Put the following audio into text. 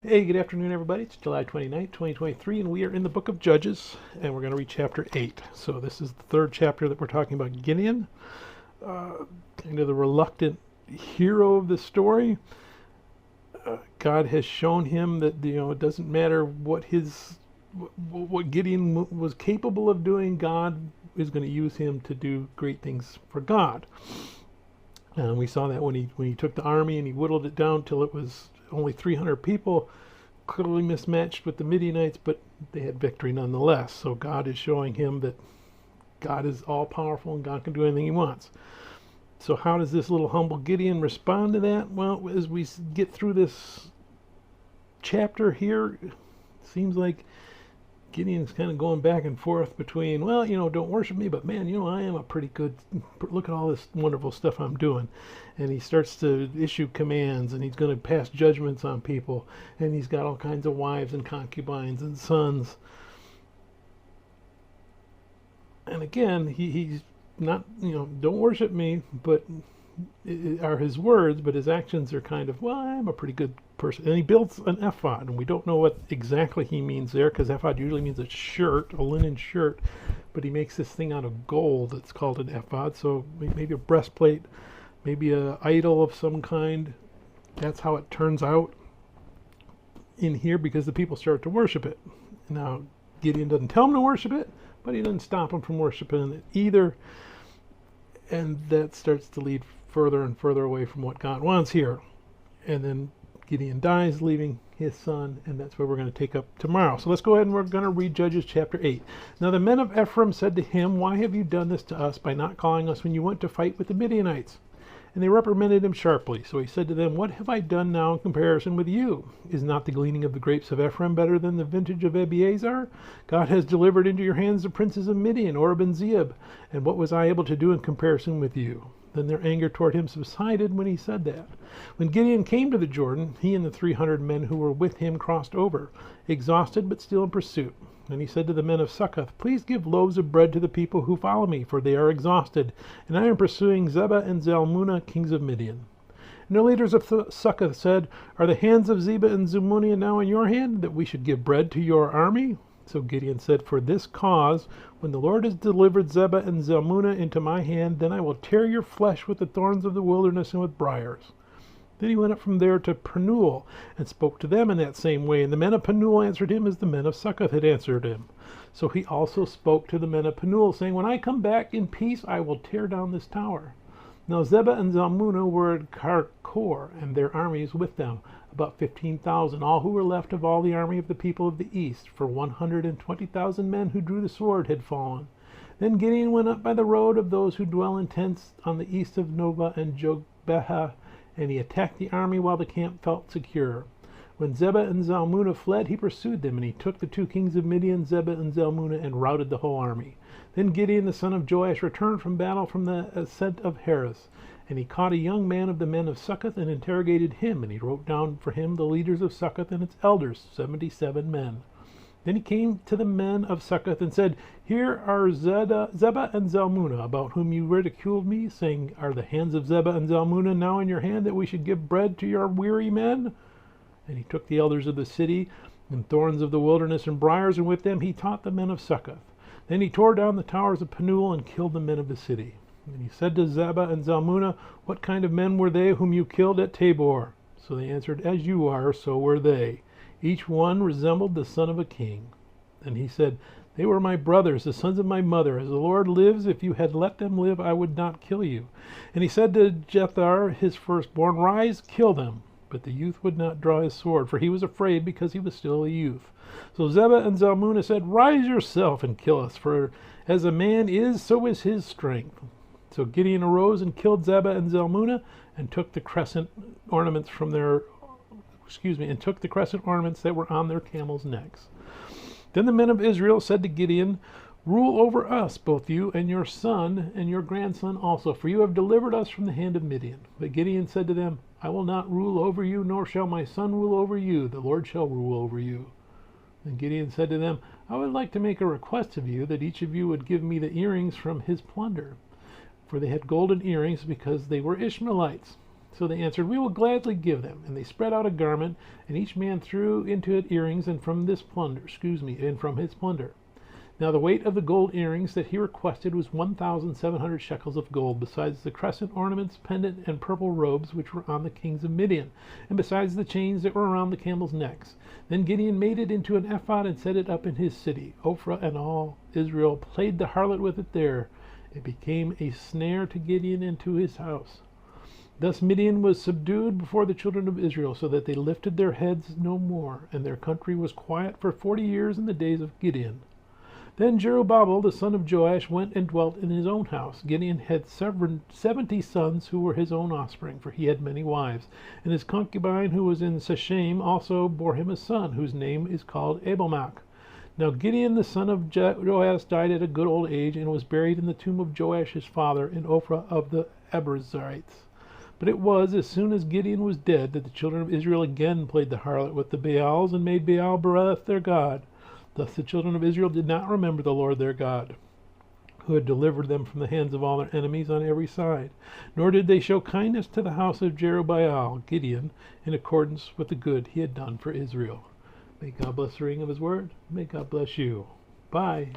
Hey, good afternoon, everybody. It's July 29th, 2023, and we are in the book of Judges, and we're going to read chapter 8. So this is the third chapter that we're talking about Gideon, kind of the reluctant hero of the story. God has shown him that, it doesn't matter what Gideon was capable of doing, God is going to use him to do great things for God. And we saw that when he took the army and he whittled it down till it was only 300 people, clearly mismatched with the Midianites, but they had victory nonetheless. So God is showing him that God is all powerful and God can do anything he wants. So how does this little humble Gideon respond to that? Well, as we get through this chapter here, it seems like Gideon's kind of going back and forth between, well, don't worship me, but man, I am a pretty good, look at all this wonderful stuff I'm doing. And he starts to issue commands, and he's going to pass judgments on people, and he's got all kinds of wives and concubines and sons. And again, he's not, don't worship me, but are his words, but his actions are kind of, well, I'm a pretty good person. And he builds an ephod, and we don't know what exactly he means there, because ephod usually means a shirt, a linen shirt, but he makes this thing out of gold that's called an ephod. So maybe a breastplate, maybe an idol of some kind. That's how it turns out in here, because the people start to worship it. Now, Gideon doesn't tell them to worship it, but he doesn't stop them from worshiping it either. And that starts to lead further and further away from what God wants here. And then Gideon dies, leaving his son, and that's where we're going to take up tomorrow. So let's go ahead and we're going to read Judges chapter 8. Now the men of Ephraim said to him, "Why have you done this to us by not calling us when you went to fight with the Midianites?" And they reprimanded him sharply. So he said to them, "What have I done now in comparison with you? Is not the gleaning of the grapes of Ephraim better than the vintage of Abiezer? God has delivered into your hands the princes of Midian, Oreb and Zeeb. And what was I able to do in comparison with you?" Then their anger toward him subsided when he said that. When Gideon came to the Jordan, he and the 300 men who were with him crossed over, exhausted but still in pursuit. And he said to the men of Succoth, "Please give loaves of bread to the people who follow me, for they are exhausted, and I am pursuing Zebah and Zalmunna, kings of Midian." And the leaders of Succoth said, "Are the hands of Zebah and Zalmunna now in your hand, that we should give bread to your army?" So Gideon said, "For this cause, when the Lord has delivered Zebah and Zalmunna into my hand, then I will tear your flesh with the thorns of the wilderness and with briars." Then he went up from there to Penuel, and spoke to them in that same way. And the men of Penuel answered him as the men of Succoth had answered him. So he also spoke to the men of Penuel, saying, "When I come back in peace, I will tear down this tower." Now Zebah and Zalmunna were at Karkor, and their armies with them, about 15,000, all who were left of all the army of the people of the east, for 120,000 men who drew the sword had fallen. Then Gideon went up by the road of those who dwell in tents on the east of Nobah and Jogbehah, and he attacked the army while the camp felt secure. When Zebah and Zalmunna fled, he pursued them, and he took the 2 kings of Midian, Zebah and Zalmunna, and routed the whole army. Then Gideon the son of Joash returned from battle from the ascent of Heres, and he caught a young man of the men of Succoth and interrogated him, and he wrote down for him the leaders of Succoth and its elders, 77 men. Then he came to the men of Succoth and said, "Here are Zebah and Zalmunna, about whom you ridiculed me, saying, 'Are the hands of Zebah and Zalmunna now in your hand, that we should give bread to your weary men?'" And he took the elders of the city, and thorns of the wilderness and briars, and with them he taught the men of Succoth. Then he tore down the towers of Penuel and killed the men of the city. And he said to Zebah and Zalmunna, "What kind of men were they whom you killed at Tabor?" So they answered, "As you are, so were they. Each one resembled the son of a king." And he said, "They were my brothers, the sons of my mother. As the Lord lives, if you had let them live, I would not kill you." And he said to Jethar, his firstborn, "Rise, kill them." But the youth would not draw his sword, for he was afraid, because he was still a youth. So Zebah and Zalmunna said, "Rise yourself and kill us, for as a man is, so is his strength." So Gideon arose and killed Zebah and Zalmunna, and took the crescent ornaments that were on their camels' necks. Then the men of Israel said to Gideon, "Rule over us, both you and your son and your grandson also, for you have delivered us from the hand of Midian." But Gideon said to them, "I will not rule over you, nor shall my son rule over you. The Lord shall rule over you." Then Gideon said to them, "I would like to make a request of you, that each of you would give me the earrings from his plunder." For they had golden earrings, because they were Ishmaelites. So they answered, "We will gladly give them." And they spread out a garment, and each man threw into it earrings, and from his plunder. Now the weight of the gold earrings that he requested was 1,700 shekels of gold, besides the crescent ornaments, pendant, and purple robes which were on the kings of Midian, and besides the chains that were around the camels' necks. Then Gideon made it into an ephod and set it up in his city. Ophrah and all Israel played the harlot with it there. It became a snare to Gideon and to his house. Thus Midian was subdued before the children of Israel, so that they lifted their heads no more, and their country was quiet for 40 years in the days of Gideon. Then Jerubbaal, the son of Joash, went and dwelt in his own house. Gideon had 70 sons who were his own offspring, for he had many wives. And his concubine, who was in Shechem, also bore him a son, whose name is called Abelmach. Now Gideon, the son of Joash, died at a good old age, and was buried in the tomb of Joash his father, in Ophrah of the Abiezrites. But it was as soon as Gideon was dead that the children of Israel again played the harlot with the Baals, and made Baal Berith their god. Thus the children of Israel did not remember the Lord their God, who had delivered them from the hands of all their enemies on every side. Nor did they show kindness to the house of Jerubbaal, Gideon, in accordance with the good he had done for Israel. May God bless the reading of his word. May God bless you. Bye.